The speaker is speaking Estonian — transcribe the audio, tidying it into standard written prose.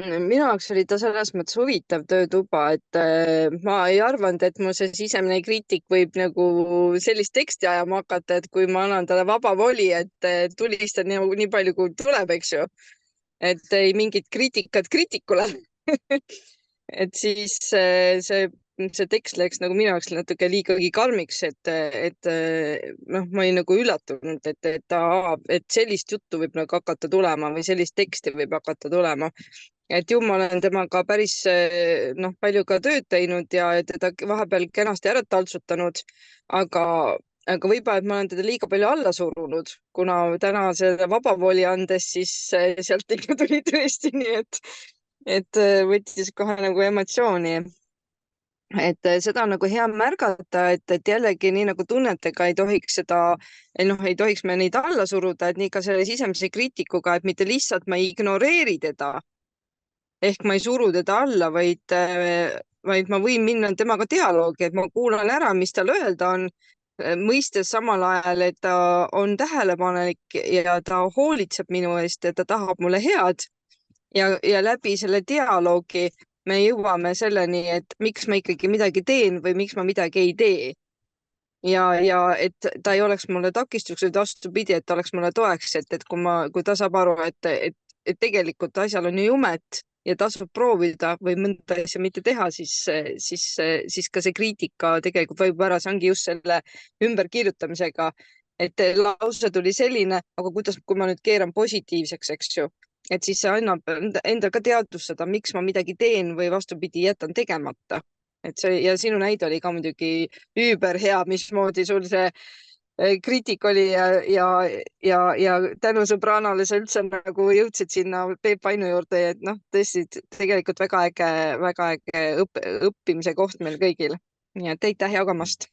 Minu jaoks oli ta selles mõttes huvitav töötuba, et ma ei arvanud, et mu see sisemine kriitik võib nagu sellist teksti ajama hakata, et kui ma annan talle vaba voli, et tulistan nii palju, kui tuleb, eks ju. Et ei mingit kriitikat kriitikule. et siis see tekst läks nagu minu jaoks natuke liigagi karmiks, et noh, ma olin nagu üllatunud, et sellist juttu võib nagu hakata tulema või sellist teksti võib hakata tulema. Et ju ma olen temaga päris noh, palju ka tööd teinud ja teda vahepeal kenasti ära taltsutanud, aga, aga võib-olla, et ma olen teda liiga palju alla surunud, kuna täna selle vaba voli andes, siis sealt ikka tuli tõesti nii, et võttis kohe nagu emotsiooni. Et seda on nagu hea märgata, et jällegi nii nagu tunnetega ei tohiks seda, noh, ei tohiks me neid alla suruda, et nii ka selle sisemise kriitikuga, et mitte lihtsalt ma ei ignoreeri teda ehk ma ei suru teda alla, vaid ma võin minna temaga dialoogi, et ma kuulan ära, mis tal öelda on, mõistes samal ajal, et ta on tähelepanelik ja ta hoolitseb minu eest ja ta tahab mulle head ja läbi selle dialoogi me jõuame selleni, et miks ma ikkagi midagi teen või miks ma midagi ei tee. Ja et ta ei oleks mulle takistuseks, et vastupidi, et ta oleks mulle toeks, et kui ta saab aru, et tegelikult asjal on ju jumet ja tasub proovida või mõnda asja mitte teha, siis ka see kriitika tegelikult vajub ära, see ongi just selle ümberkirjutamisega, et lause tuli selline, aga kui ma nüüd keeran positiivseks, eks ju, et siis see annab enda ka teadvustada, miks ma midagi teen või vastupidi, jätan tegemata. Et see ja sinu näide oli ka muidugi üüberhea, mismoodi sul see kriitik oli ja tänu sõbrannale sa üldse nagu jõudsid sinna Peep Vainu juurde, et noh, tõesti tegelikult väga äge õppimise koht meil kõigil. Nii et aitäh jagamast.